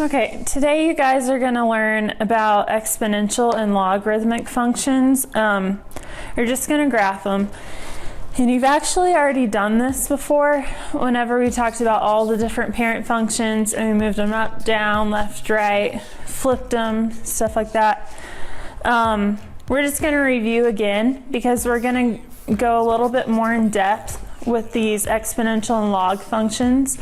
Okay, today you guys are going to learn about exponential and logarithmic functions. You're just going to graph them. And you've actually already done this before whenever we talked about all the different parent functions and we moved them up, down, left, right, flipped them, stuff like that. We're just going to review again because we're going to go a little bit more in depth with these exponential and log functions.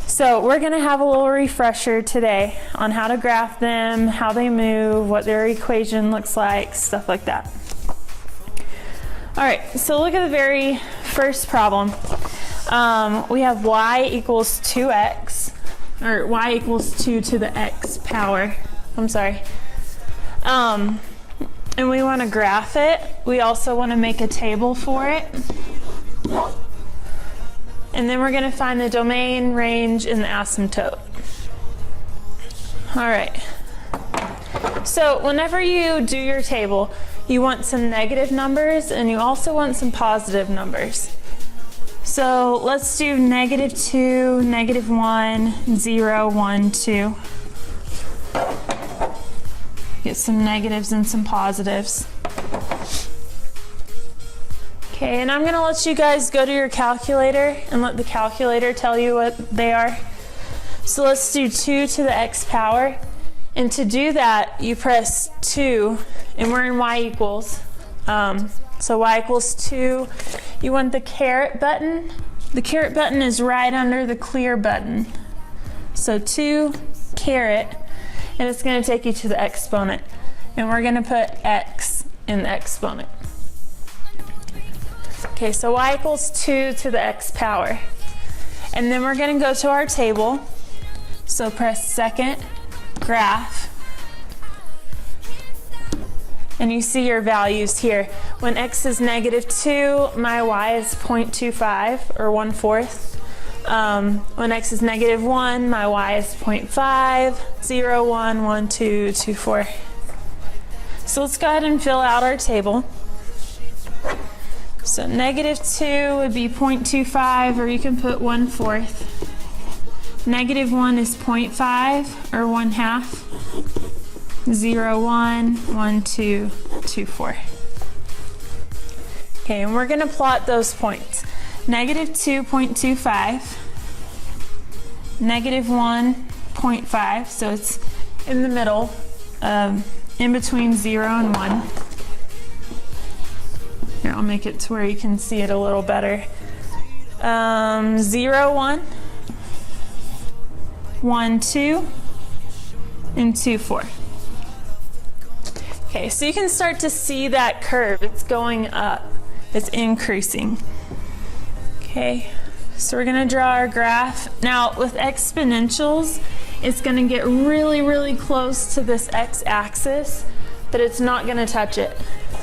So we're going to have a little refresher today on how to graph them, how they move, what their equation looks like, stuff like that. All right, so look at the very first problem. We have y equals 2x, or y equals 2 to the x power. I'm sorry. And we want to graph it. We also want to make a table for it. And then we're going to find the domain, range, and the asymptote. All right. So whenever you do your table, you want some negative numbers and you also want some positive numbers. So let's do -2, -1, 0, 1, 2. Get some negatives and some positives. Okay, and I'm going to let you guys go to your calculator and let the calculator tell you what they are. So let's do 2 to the x power. And to do that, you press 2, and we're in y equals. So y equals 2. You want the caret button. The caret button is right under the clear button. So 2 caret, and it's going to take you to the exponent. And we're going to put x in the exponent. Okay, so y equals 2 to the x power. And then we're going to go to our table. So press second, graph. And you see your values here. When x is -2, my y is 0.25, or 1/4. When x is -1, my y is 0.5, 0, 1, 1, 2, 2, 4. So let's go ahead and fill out our table. So -2 would be 0.25, or you can put 1/4. -1 is 0.5, or 1/2. 0, 1, 1, 2, 2, 4. Okay, and we're going to plot those points. -2, 0.25. -1, 0.5, so it's in the middle, in between 0 and 1. Here, I'll make it to where you can see it a little better. 0, 1, 1, 2, and 2, 4. Okay, so you can start to see that curve. It's going up. It's increasing. Okay, so we're going to draw our graph. Now, with exponentials, it's going to get really, really close to this x-axis, but it's not going to touch it.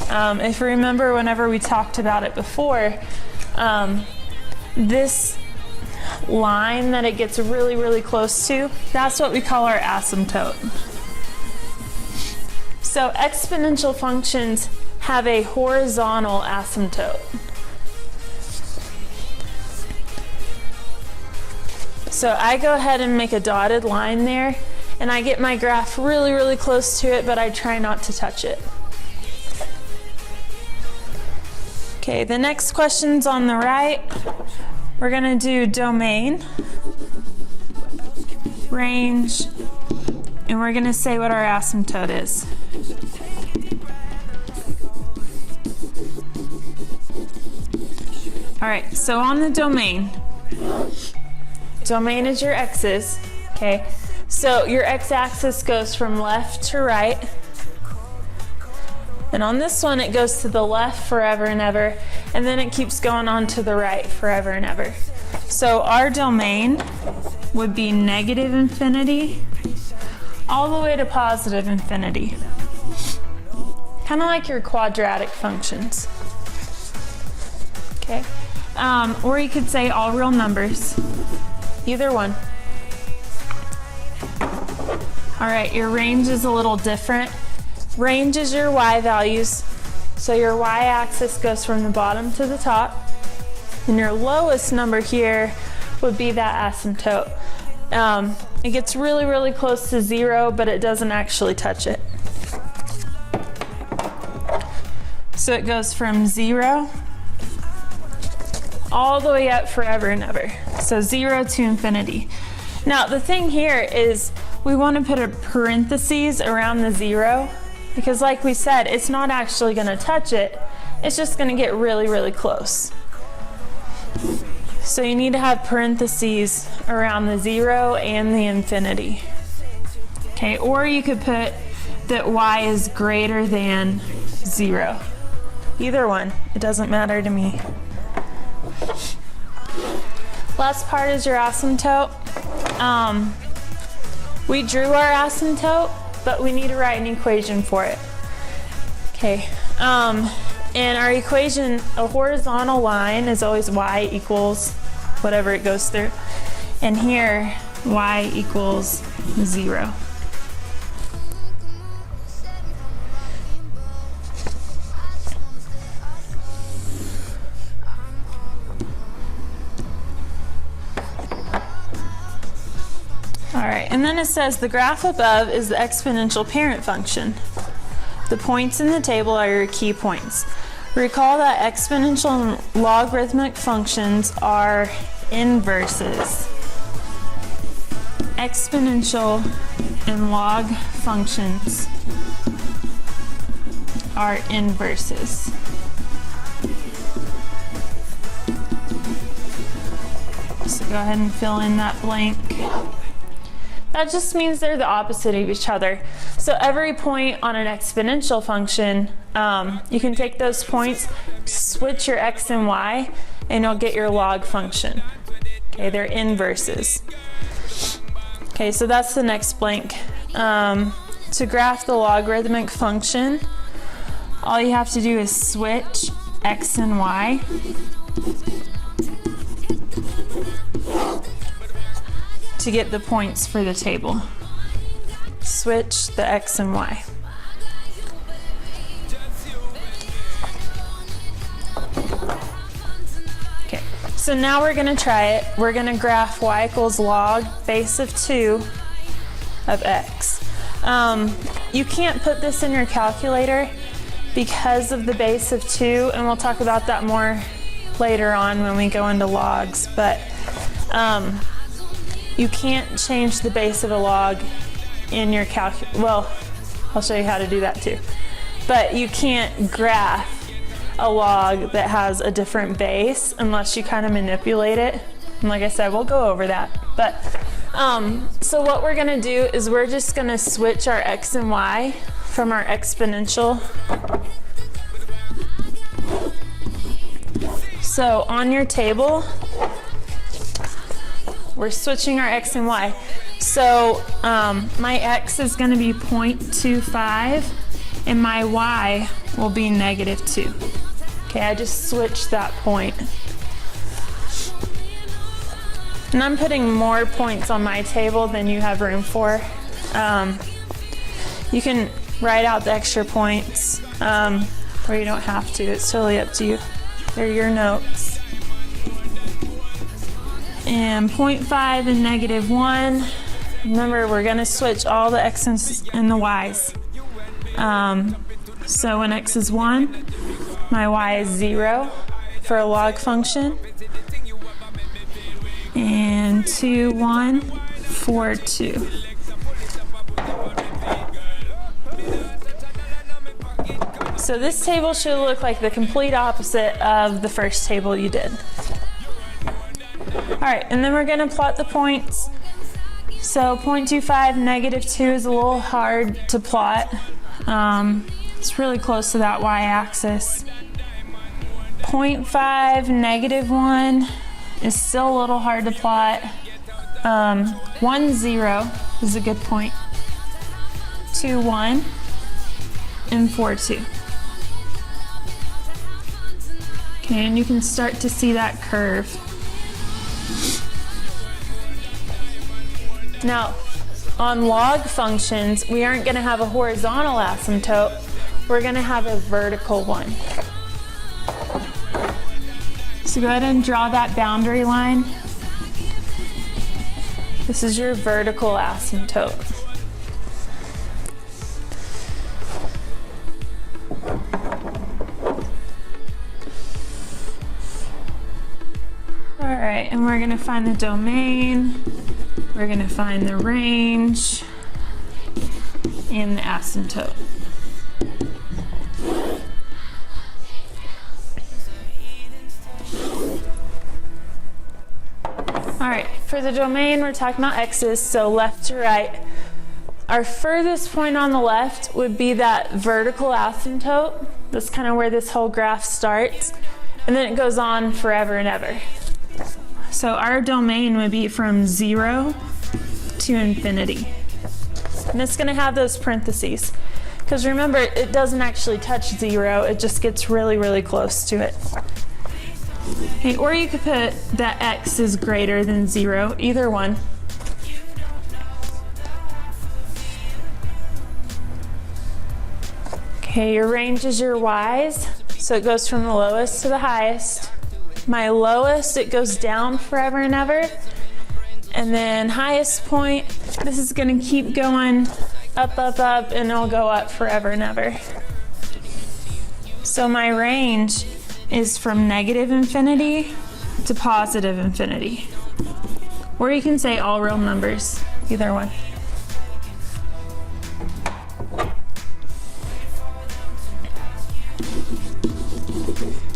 If you remember whenever we talked about it before, this line that it gets really, really close to, that's what we call our asymptote. So exponential functions have a horizontal asymptote. So I go ahead and make a dotted line there, and I get my graph really, really close to it, but I try not to touch it. Okay, the next question's on the right. We're going to do domain, range, and we're going to say what our asymptote is. All right, so on the domain is your x's, okay? So your x-axis goes from left to right. And on this one, it goes to the left forever and ever, and then it keeps going on to the right forever and ever. So our domain would be -infinity all the way to +infinity. Kind of like your quadratic functions. Okay? Or you could say all real numbers. Either one. All right, your range is a little different. Range is your y values. So your y-axis goes from the bottom to the top. And your lowest number here would be that asymptote. it gets really, really close to 0, but it doesn't actually touch it. So it goes from 0 all the way up forever and ever. So 0 to infinity. Now the thing here is we want to put a parentheses around the 0 because like we said, it's not actually going to touch it. It's just going to get really, really close. So you need to have parentheses around the 0 and the infinity. Okay, or you could put that y is greater than 0. Either one, it doesn't matter to me. Last part is your asymptote. We drew our asymptote, but we need to write an equation for it. Okay, in our equation, a horizontal line is always y equals whatever it goes through. And here, y equals 0. All right, and then it says the graph above is the exponential parent function. The points in the table are your key points. Recall that exponential and logarithmic functions are inverses. Exponential and log functions are inverses. So go ahead and fill in that blank. That just means they're the opposite of each other. So every point on an exponential function, you can take those points, switch your x and y, and you'll get your log function. Okay, they're inverses. Okay, so that's the next blank. To graph the logarithmic function, all you have to do is switch x and y. To get the points for the table. Switch the x and y. Okay, so now we're going to try it. We're going to graph y equals log base of 2 of x. You can't put this in your calculator because of the base of 2, and we'll talk about that more later on when we go into logs, but you can't change the base of a log in your well, I'll show you how to do that too. But you can't graph a log that has a different base unless you kind of manipulate it. And like I said, we'll go over that. But so what we're gonna do is we're just gonna switch our x and y from our exponential. So on your table, we're switching our x and y. So my x is going to be 0.25 and my y will be -2. Okay, I just switched that point. And I'm putting more points on my table than you have room for. You can write out the extra points or you don't have to. It's totally up to you. They're your notes. And 0.5 and -1. Remember, we're going to switch all the x's and the y's. So when x is 1, my y is 0 for a log function. And 2, 1, 4, 2. So this table should look like the complete opposite of the first table you did. All right, and then we're going to plot the points. So 0.25, -2 is a little hard to plot. It's really close to that y-axis. 0.5, -1 is still a little hard to plot. 1, 0 is a good point. 2, 1, and 4, 2. Okay, and you can start to see that curve. Now, on log functions, we aren't going to have a horizontal asymptote, we're going to have a vertical one. So go ahead and draw that boundary line. This is your vertical asymptote. All right, and we're gonna find the domain, we're gonna find the range, and the asymptote. All right, for the domain, we're talking about x's, so left to right. Our furthest point on the left would be that vertical asymptote. That's kind of where this whole graph starts. And then it goes on forever and ever. So our domain would be from 0 to infinity. And it's going to have those parentheses. Because remember, it doesn't actually touch 0. It just gets really, really close to it. Okay, or you could put that x is greater than 0, either one. Okay, your range is your y's, so it goes from the lowest to the highest. My lowest, it goes down forever and ever. And then highest point, this is going to keep going up, up, up, and it'll go up forever and ever. So my range is from negative infinity to positive infinity. Or you can say all real numbers, either one.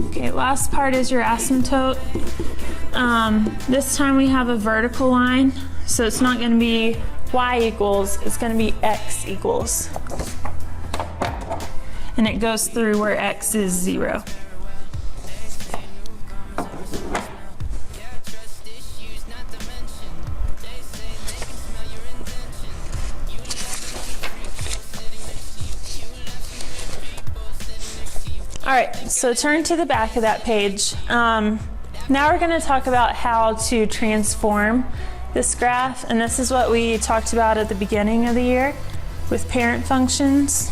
Okay, last part is your asymptote. This time we have a vertical line, so it's not going to be y equals, it's going to be x equals. And it goes through where x is 0. All right, so turn to the back of that page. Now we're going to talk about how to transform this graph, and this is what we talked about at the beginning of the year with parent functions.